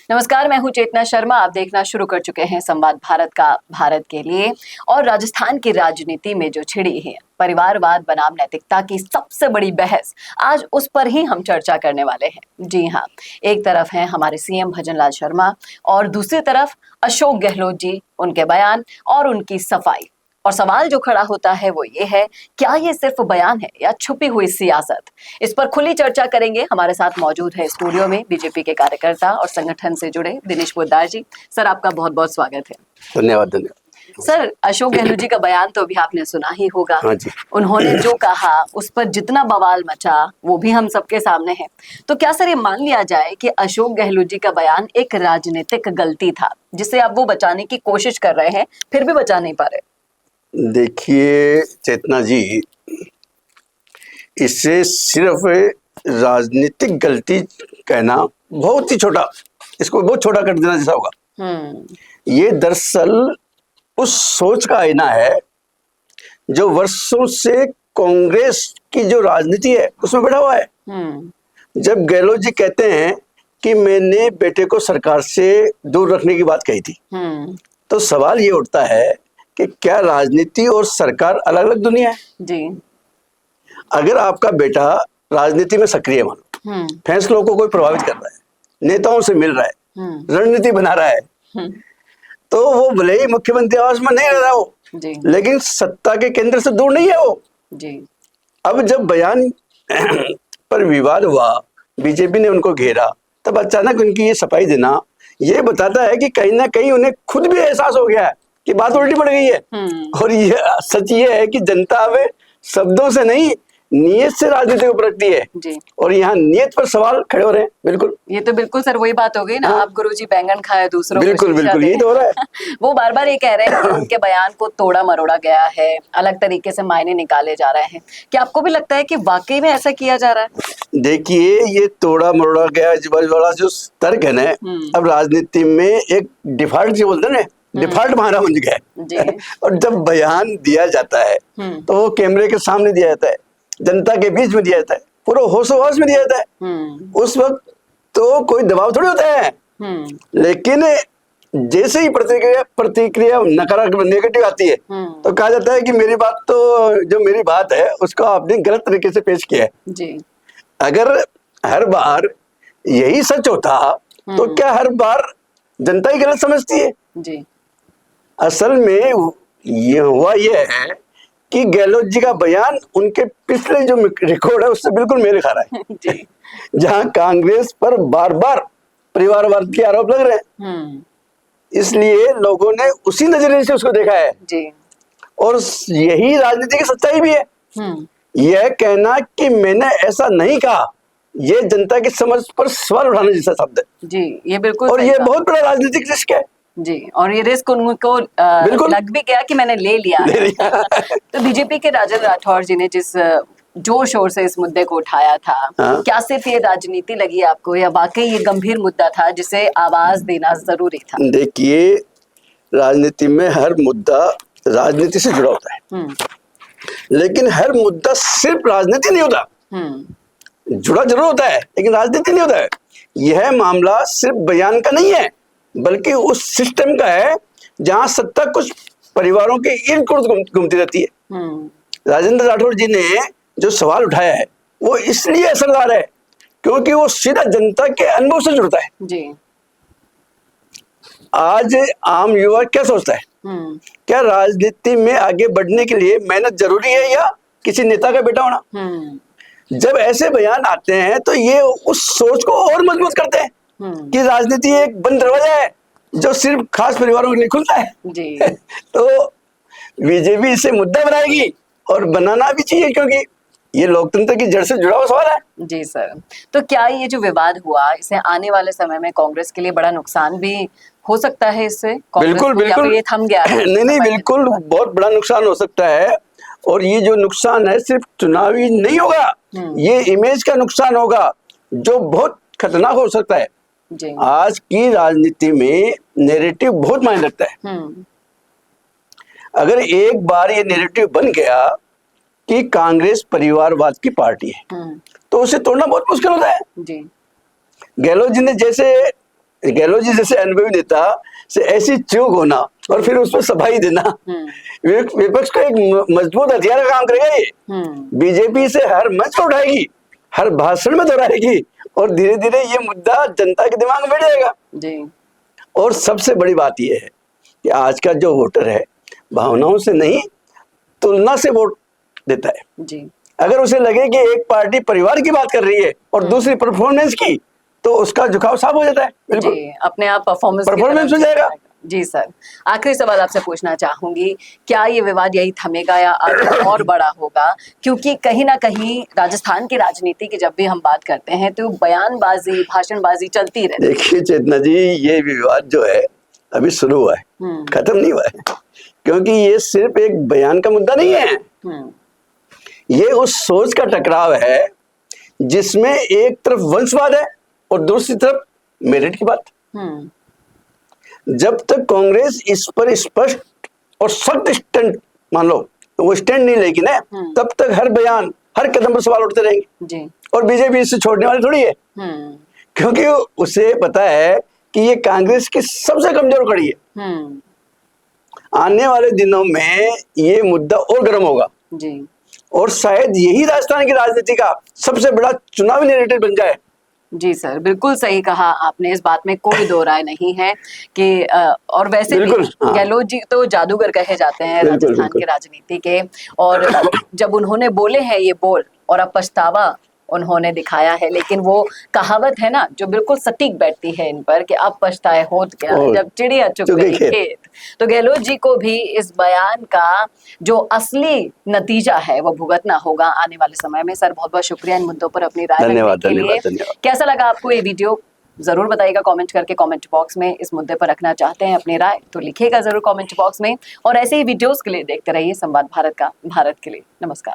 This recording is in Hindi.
नमस्कार, मैं हूं चेतना शर्मा। आप देखना शुरू कर चुके हैं संवाद भारत का भारत के लिए। और राजस्थान की राजनीति में जो छिड़ी है परिवारवाद बनाम नैतिकता की सबसे बड़ी बहस, आज उस पर ही हम चर्चा करने वाले हैं। जी हाँ, एक तरफ हैं हमारे सीएम भजनलाल शर्मा और दूसरी तरफ अशोक गहलोत जी, उनके बयान और उनकी सफाई। और सवाल जो खड़ा होता है वो ये है, क्या ये सिर्फ बयान है या छुपी हुई सियासत? इस पर खुली चर्चा करेंगे। हमारे साथ मौजूद है स्टूडियो में बीजेपी के कार्यकर्ता और संगठन से जुड़े दिनेश पोद्दार जी। सर, आपका बहुत बहुत स्वागत है। धन्यवाद धन्यवाद। सर, अशोक गहलोत जी का बयान तो अभी आपने सुना ही होगा। हाँ जी। उन्होंने जो कहा उस पर जितना बवाल मचा वो भी हम सबके सामने है। तो क्या सर ये मान लिया जाए कि अशोक गहलोत जी का बयान एक राजनीतिक गलती था जिसे अब वो बचाने की कोशिश कर रहे हैं, फिर भी बचा नहीं पा रहे? देखिए चेतना जी, इससे सिर्फ राजनीतिक गलती कहना बहुत ही छोटा, इसको बहुत छोटा कर देना जैसा होगा। ये दरअसल उस सोच का आईना है जो वर्षों से कांग्रेस की जो राजनीति है उसमें बैठा हुआ है। जब गहलोत जी कहते हैं कि मैंने बेटे को सरकार से दूर रखने की बात कही थी, तो सवाल ये उठता है कि क्या राजनीति और सरकार अलग अलग दुनिया है? जी। अगर आपका बेटा राजनीति में सक्रिय, मानो फैसलों को कोई प्रभावित कर रहा है, नेताओं से मिल रहा है, रणनीति बना रहा है, तो वो भले ही मुख्यमंत्री आवास में नहीं रह रहा हो, लेकिन सत्ता के केंद्र से दूर नहीं है वो। जी। अब जब बयान पर विवाद हुआ, बीजेपी ने उनको घेरा, तब अचानक उनकी ये सफाई देना ये बताता है कि कहीं ना कहीं उन्हें खुद भी एहसास हो गया है कि बात उल्टी पड़ गई है। और ये सच ये है कि जनता अब शब्दों से नहीं, नियत से राजनीति को परखती है। जी। और यहाँ नियत पर सवाल खड़े हो रहे हैं। बिल्कुल, ये तो बिल्कुल सर वही बात हो गई ना। हाँ? आप गुरुजी बैंगन खाए दूसरों को बिल्कुल बिल्कुल यही तो हो रहा है। वो बार बार ये कह रहे हैं कि उनके बयान को तोड़ा मरोड़ा गया है, अलग तरीके से मायने निकाले जा रहे हैं। क्या आपको भी लगता है कि वाकई में ऐसा किया जा रहा है? देखिए, ये तोड़ा मरोड़ा गया वाला जो तर्क है ना, अब राजनीति में एक डिफॉल्ट जो बोलते हैं ना, डिफॉल्ट बहाना बन गया है। और जब बयान दिया जाता है तो वो कैमरे के सामने दिया जाता है, जनता के बीच में दिया जाता है, पूरा होश में दिया जाता है। उस वक्त तो कोई दबाव थोड़ी होता है। लेकिन जैसे ही प्रतिक्रिया नकारात्मक नेगेटिव आती है तो कहा जाता है कि मेरी बात तो जो मेरी बात है उसको आपने गलत तरीके से पेश किया है। जी। अगर हर बार यही सच होता तो क्या हर बार जनता ही गलत समझती है? जी। असल में ये हुआ ये है कि गहलोत जी का बयान उनके पिछले जो रिकॉर्ड है उससे बिल्कुल मेल खा रहा है। जहां कांग्रेस पर बार बार परिवारवाद के आरोप लग रहे हैं, इसलिए लोगों ने उसी नजरिए से उसको देखा है। जी। और यही राजनीति की सच्चाई भी है। यह कहना कि मैंने ऐसा नहीं कहा, ये जनता की समझ पर सवाल उठाने जैसा शब्द है। जी, ये बिल्कुल। और ये बहुत बड़ा राजनीतिक रिस्क है। जी, और ये रिस्क उनको लग भी गया कि मैंने ले लिया। तो बीजेपी के राजन राठौर जी ने जिस जोर शोर से इस मुद्दे को उठाया था, क्या सिर्फ ये राजनीति लगी आपको या वाकई ये गंभीर मुद्दा था जिसे आवाज देना जरूरी था? देखिए, राजनीति में हर मुद्दा राजनीति से जुड़ा होता है, लेकिन हर मुद्दा सिर्फ राजनीति नहीं होता। जुड़ा जरूर होता है लेकिन राजनीति नहीं होता है। यह मामला सिर्फ बयान का नहीं है, बल्कि उस सिस्टम का है जहां सत्ता कुछ परिवारों के इर्द गिर्द घूमती रहती है। राजेंद्र राठौर जी ने जो सवाल उठाया है वो इसलिए असरदार है क्योंकि वो सीधा जनता के अनुभव से जुड़ता है। जी। आज आम युवा क्या सोचता है? क्या राजनीति में आगे बढ़ने के लिए मेहनत जरूरी है या किसी नेता का बेटा होना? जब ऐसे बयान आते हैं तो ये उस सोच को और मजबूत करते हैं कि राजनीति एक बंद दरवाजा है जो सिर्फ खास परिवारों के लिए खुलता है। जी। तो बीजेपी इसे मुद्दा बनाएगी और बनाना भी चाहिए क्योंकि ये लोकतंत्र की जड़ से जुड़ा हुआ सवाल है। जी सर, तो क्या ये जो विवाद हुआ इसे आने वाले समय में कांग्रेस के लिए बड़ा नुकसान भी हो सकता है इससे? बिल्कुल बिल्कुल, ये थम गया है। नहीं बिल्कुल, बहुत बड़ा नुकसान हो सकता है। और ये जो नुकसान है सिर्फ चुनावी नहीं होगा, ये इमेज का नुकसान होगा जो बहुत खतरनाक हो सकता है। जी। आज की राजनीति में नैरेटिव बहुत मायने रखता है। अगर एक बार ये नैरेटिव बन गया कि कांग्रेस परिवारवाद की पार्टी है तो उसे तोड़ना बहुत मुश्किल होता है। जी। गहलोत जी ने जैसे गहलोत जी जैसे अनुभवी नेता से ऐसी चूक होना और फिर उस पर सफाई देना, विपक्ष का एक मजबूत हथियार का काम करेगा ये। बीजेपी से हर मंच पर उठाएगी, हर भाषण में दोहराएगी और धीरे धीरे ये मुद्दा जनता के दिमाग में बैठ जाएगा जी। और सबसे बड़ी बात यह है कि आज का जो वोटर है भावनाओं से नहीं तुलना से वोट देता है जी। अगर उसे लगे कि एक पार्टी परिवार की बात कर रही है और दूसरी परफॉर्मेंस की, तो उसका झुकाव साफ हो जाता है। बिल्कुल जी, अपने आप परफॉर्मेंस हो जाएगा जी। सर, आखिरी सवाल आपसे पूछना चाहूंगी, क्या ये विवाद यही थमेगा या और बड़ा होगा? क्योंकि कहीं ना कहीं राजस्थान की राजनीति की जब भी हम बात करते हैं तो बयानबाजी, भाषणबाजी चलती रहती है। देखिए चेतना जी, ये विवाद जो है अभी शुरू हुआ है, खत्म नहीं हुआ है, क्योंकि ये सिर्फ एक बयान का मुद्दा नहीं है। ये उस सोच का टकराव है जिसमें एक तरफ वंशवाद है और दूसरी तरफ मेरिट की बात। जब तक कांग्रेस इस पर स्पष्ट और सख्त स्टैंड मान लो, तो वो स्टैंड नहीं लेगी ना, तब तक हर बयान, हर कदम पर सवाल उठते रहेंगे जी। और बीजेपी इससे छोड़ने वाली थोड़ी है, क्योंकि उसे पता है कि ये कांग्रेस की सबसे कमजोर कड़ी है। आने वाले दिनों में ये मुद्दा और गर्म होगा जी। और शायद यही राजस्थान की राजनीति का सबसे बड़ा चुनावी नैरेटिव बन जाए। जी सर, बिल्कुल सही कहा आपने, इस बात में कोई दो राय नहीं है कि और वैसे भी गहलोत जी तो जादूगर कहे जाते हैं राजस्थान की राजनीति के, और जब उन्होंने बोले हैं ये बोल और अब पछतावा उन्होंने दिखाया है, लेकिन वो कहावत है ना जो बिल्कुल सटीक बैठती है इन पर कि अब पछताए होत क्या जब चिड़िया चुग गई खेत। तो गहलोत जी को भी इस बयान का जो असली नतीजा है वो भुगतना होगा आने वाले समय में। सर, बहुत बहुत शुक्रिया इन मुद्दों पर अपनी राय रखने के लिए। कैसा लगा आपको ये वीडियो जरूर बताइएगा कमेंट करके। कमेंट बॉक्स में इस मुद्दे पर रखना चाहते हैं अपनी राय तो लिखिएगा जरूर कमेंट बॉक्स में, और ऐसे ही वीडियोस के लिए देखते रहिए संवाद भारत का, भारत के लिए। नमस्कार।